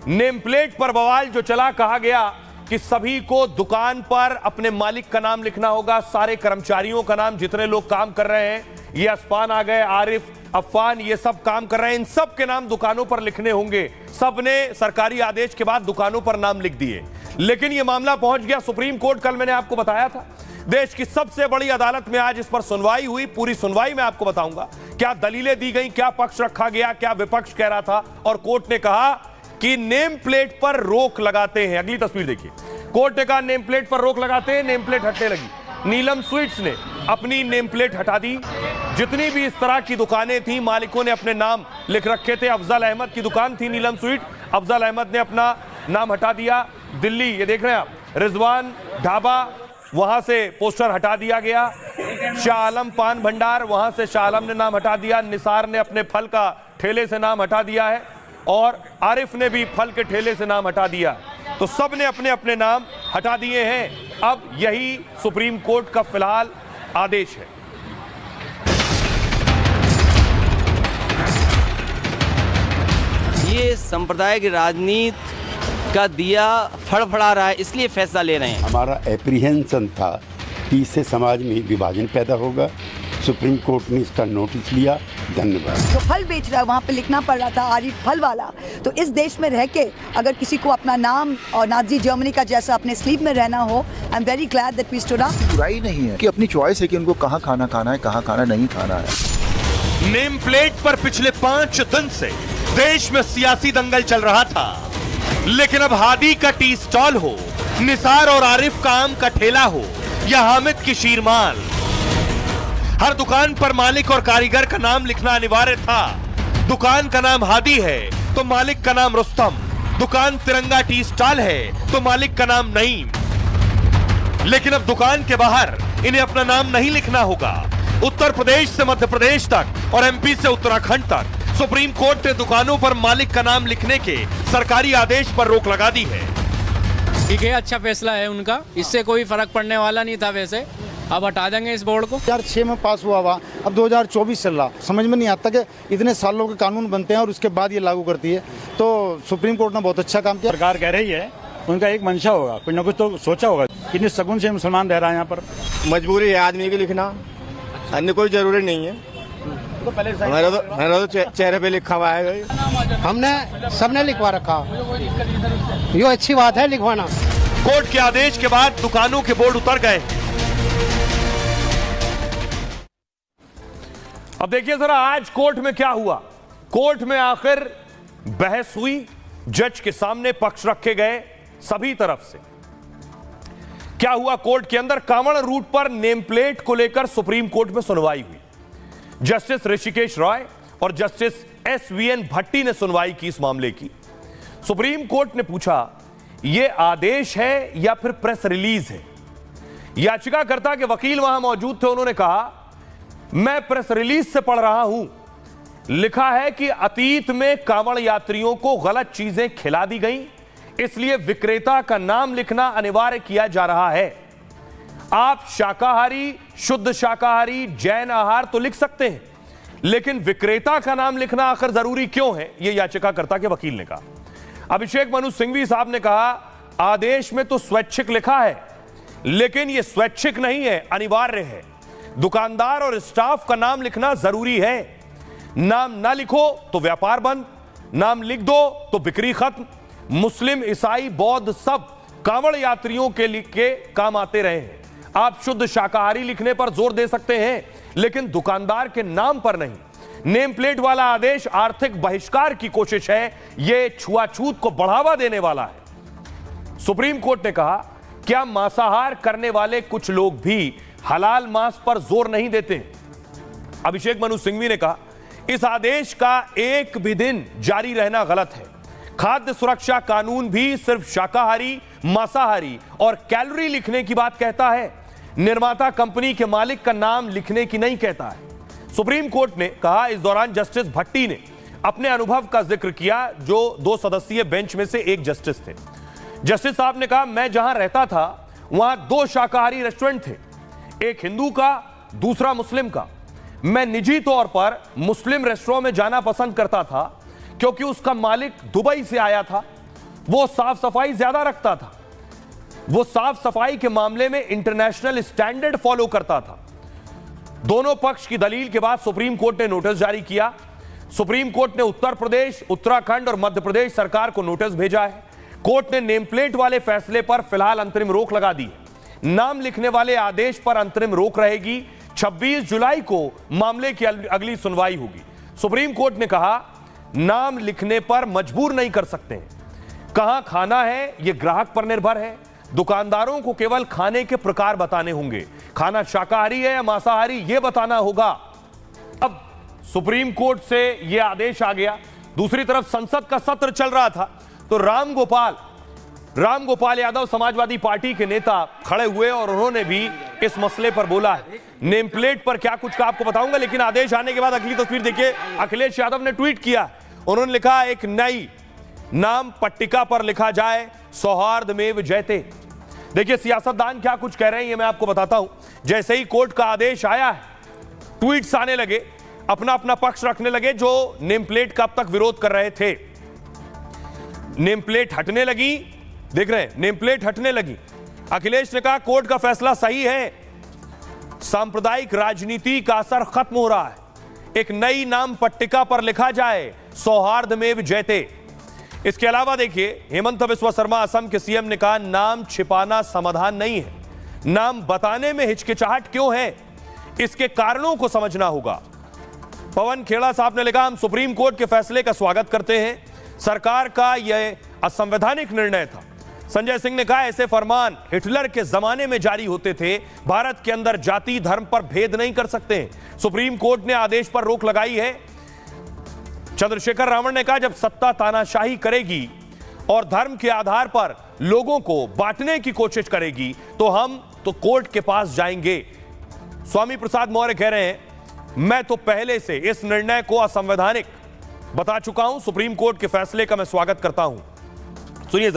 Name plate पर बवाल जो चला, कहा गया कि सभी को दुकान पर अपने मालिक का नाम लिखना होगा, सारे कर्मचारियों का नाम, जितने लोग काम कर रहे हैं, ये अस्पान आ गए, आरिफ, अफान, ये सब काम कर रहे हैं, इन सब के नाम दुकानों पर लिखने होंगे। सबने सरकारी आदेश के बाद दुकानों पर नाम लिख दिए, लेकिन यह मामला पहुंच गया सुप्रीम कोर्ट। कल मैंने आपको बताया था देश की सबसे बड़ी अदालत में आज इस पर सुनवाई हुई। पूरी सुनवाई में आपको बताऊंगा क्या दलीलें दी गई, क्या पक्ष रखा गया, क्या विपक्ष कह रहा था, और कोर्ट ने कहा कि नेम प्लेट पर रोक लगाते हैं। अगली तस्वीर देखिए, कोर्ट ने कहा नेम प्लेट पर रोक लगाते हैं, नेम प्लेट हटने लगी। नीलम स्वीट्स ने अपनी नेम प्लेट हटा दी। जितनी भी इस तरह की दुकानें थी, मालिकों ने अपने नाम लिख रखे थे। अफजल अहमद की दुकान थी नीलम स्वीट, अफजल अहमद ने अपना नाम हटा दिया। दिल्ली, ये देख रहे हैं आप, रिजवान ढाबा, वहां से पोस्टर हटा दिया गया। शाह आलम पान भंडार, वहां से शाह आलम ने नाम हटा दिया। निसार ने अपने फल का ठेले से नाम हटा दिया है, और आरिफ ने भी फल के ठेले से नाम हटा दिया। तो सब ने अपने अपने नाम हटा दिए हैं। अब यही सुप्रीम कोर्ट का फिलहाल आदेश है। ये सांप्रदायिक राजनीति का दिया फड़फड़ा रहा है, इसलिए फैसला ले रहे हैं। हमारा एप्रीहेंशन था कि इससे समाज में विभाजन पैदा होगा। सुप्रीम कोर्ट ने इसका नोटिस लिया। धन्यवाद। जो फल बेच रहा है वहाँ पे लिखना पड़ रहा था आरिफ फल वाला। तो इस देश में रह के अगर किसी को अपना नाम और नाजी जर्मनी का जैसा अपने स्लीप में रहना हो, I am very glad that we stood up. बुराई नहीं है कि अपनी चॉइस है कि उनको कहाँ खाना खाना है, कहाँ खाना नहीं खाना है। नेम प्लेट पर पिछले 5 दिन से देश में सियासी दंगल चल रहा था, लेकिन अब हादी का टी स्टॉल हो, निसार और आरिफ का आम का ठेला हो, या हामिद की शीरमाल, हर दुकान पर मालिक और कारीगर का नाम लिखना अनिवार्य था। दुकान का नाम हादी है तो मालिक का नाम रुस्तम, दुकान तिरंगा टी स्टॉल है तो मालिक का नाम नईम। लेकिन अब दुकान के बाहर इन्हें अपना नाम नहीं लिखना होगा। उत्तर प्रदेश से मध्य प्रदेश तक और एमपी से उत्तराखंड तक सुप्रीम कोर्ट ने दुकानों पर मालिक का नाम लिखने के सरकारी आदेश पर रोक लगा दी है। ठीक है, अच्छा फैसला है उनका, इससे कोई फर्क पड़ने वाला नहीं था। वैसे अब हटा देंगे इस बोर्ड को। 2006 में पास हुआ, अब 2024 चल रहा। समझ में नहीं आता कि इतने सालों के कानून बनते हैं और उसके बाद ये लागू करती है। तो सुप्रीम कोर्ट ने बहुत अच्छा काम किया। सरकार कह रही है उनका एक मंशा होगा, कुछ न कुछ तो सोचा होगा। कितने शगुन से मुसलमान रह रहा है यहाँ पर। मजबूरी है आदमी की लिखना, अन्य कोई जरूरी नहीं है। तो पहले हमारा तो चेहरे पे लिखा हुआ है। हमने सबने लिखवा रखा, ये अच्छी बात है लिखवाना। कोर्ट के आदेश के बाद दुकानों के बोर्ड उतर गए। अब देखिए जरा आज कोर्ट में क्या हुआ। कोर्ट में आखिर बहस हुई, जज के सामने पक्ष रखे गए सभी तरफ से। क्या हुआ कोर्ट के अंदर? कांवड़ रूट पर नेम प्लेट को लेकर सुप्रीम कोर्ट में सुनवाई हुई। जस्टिस ऋषिकेश रॉय और जस्टिस एसवीएन भट्टी ने सुनवाई की इस मामले की। सुप्रीम कोर्ट ने पूछा यह आदेश है या फिर प्रेस रिलीज है। याचिकाकर्ता के वकील वहां मौजूद थे, उन्होंने कहा मैं प्रेस रिलीज से पढ़ रहा हूं, लिखा है कि अतीत में कांवड़ यात्रियों को गलत चीजें खिला दी गई, इसलिए विक्रेता का नाम लिखना अनिवार्य किया जा रहा है। आप शाकाहारी, शुद्ध शाकाहारी, जैन आहार तो लिख सकते हैं, लेकिन विक्रेता का नाम लिखना आखिर जरूरी क्यों है, यह याचिकाकर्ता के वकील ने कहा। अभिषेक मनु सिंघवी साहब ने कहा आदेश में तो स्वैच्छिक लिखा है, लेकिन यह स्वैच्छिक नहीं है, अनिवार्य है। दुकानदार और स्टाफ का नाम लिखना जरूरी है। नाम ना लिखो तो व्यापार बंद, नाम लिख दो तो बिक्री खत्म। मुस्लिम, ईसाई, बौद्ध सब कांवड़ यात्रियों के लिए काम आते रहे हैं। आप शुद्ध शाकाहारी लिखने पर जोर दे सकते हैं, लेकिन दुकानदार के नाम पर नहीं। नेम प्लेट वाला आदेश आर्थिक बहिष्कार की कोशिश है, यह छुआछूत को बढ़ावा देने वाला है। सुप्रीम कोर्ट ने कहा क्या मांसाहार करने वाले कुछ लोग भी हलाल मांस पर जोर नहीं देते? अभिषेक मनु सिंघवी ने कहा इस आदेश का एक भी दिन जारी रहना गलत है। खाद्य सुरक्षा कानून भी सिर्फ शाकाहारी, मांसाहारी और कैलोरी लिखने की बात कहता है, निर्माता कंपनी के मालिक का नाम लिखने की नहीं कहता है। सुप्रीम कोर्ट ने कहा। इस दौरान जस्टिस भट्टी ने अपने अनुभव का जिक्र किया, जो 2 सदस्यीय बेंच में से एक जस्टिस थे। जस्टिस साहब ने कहा मैं जहां रहता था वहां 2 शाकाहारी रेस्टोरेंट थे, एक हिंदू का, दूसरा मुस्लिम का। मैं निजी तौर पर मुस्लिम रेस्टोरेंट में जाना पसंद करता था क्योंकि उसका मालिक दुबई से आया था वो साफ सफाई ज्यादा रखता था, वो साफ सफाई के मामले में इंटरनेशनल स्टैंडर्ड फॉलो करता था। दोनों पक्ष की दलील के बाद सुप्रीम कोर्ट ने नोटिस जारी किया। सुप्रीम कोर्ट ने उत्तर प्रदेश, उत्तराखंड और मध्य प्रदेश सरकार को नोटिस भेजा है। कोर्ट ने नेम प्लेट वाले फैसले पर फिलहाल अंतरिम रोक लगा दी है। नाम लिखने वाले आदेश पर अंतरिम रोक रहेगी। 26 जुलाई को मामले की अगली सुनवाई होगी। सुप्रीम कोर्ट ने कहा, नाम लिखने पर मजबूर नहीं कर सकते हैं। कहां खाना है यह ग्राहक पर निर्भर है। दुकानदारों को केवल खाने के प्रकार बताने होंगे। खाना शाकाहारी है या मांसाहारी यह बताना होगा। अब सुप्रीम कोर्ट से यह आदेश आ गया। दूसरी तरफ संसद का सत्र चल रहा था तो राम गोपाल यादव समाजवादी पार्टी के नेता खड़े हुए और उन्होंने भी इस मसले पर बोला है। नेम प्लेट पर क्या कुछ का आपको बताऊंगा, लेकिन आदेश आने के बाद अगली तस्वीर देखिए। अखिलेश यादव ने ट्वीट किया, उन्होंने लिखा, एक नई नाम पट्टिका पर लिखा जाए, सौहार्दमेव जयते। देखिए सियासतदान क्या कुछ कह रहे हैं ये मैं आपको बताता हूं। जैसे ही कोर्ट का आदेश आया है, ट्वीट्स आने लगे, अपना अपना पक्ष रखने लगे। जो नेम प्लेट का अब तक विरोध कर रहे थे, नेम प्लेट हटने लगी। देख रहे हैं, नेम प्लेट हटने लगी। अखिलेश ने कहा, कोर्ट का फैसला सही है, सांप्रदायिक राजनीति का असर खत्म हो रहा है। एक नई नाम पट्टिका पर लिखा जाए, सौहार्दमेव जयते। इसके अलावा देखिए, हेमंत बिस्वा शर्मा असम के सीएम ने कहा, नाम छिपाना समाधान नहीं है। नाम बताने में हिचकिचाहट क्यों है, इसके कारणों को समझना होगा। पवन खेड़ा साहब ने लिखा, हम सुप्रीम कोर्ट के फैसले का स्वागत करते हैं। सरकार का यह असंवैधानिक निर्णय था। संजय सिंह ने कहा, ऐसे फरमान हिटलर के जमाने में जारी होते थे। भारत के अंदर जाति धर्म पर भेद नहीं कर सकते। सुप्रीम कोर्ट ने आदेश पर रोक लगाई है। चंद्रशेखर रावण ने कहा, जब सत्ता तानाशाही करेगी और धर्म के आधार पर लोगों को बांटने की कोशिश करेगी तो हम तो कोर्ट के पास जाएंगे। स्वामी प्रसाद मौर्य कह रहे हैं, मैं तो पहले से इस निर्णय को असंवैधानिक बता चुका हूं। सुप्रीम कोर्ट के फैसले का मैं स्वागत करता हूं। सुनिए।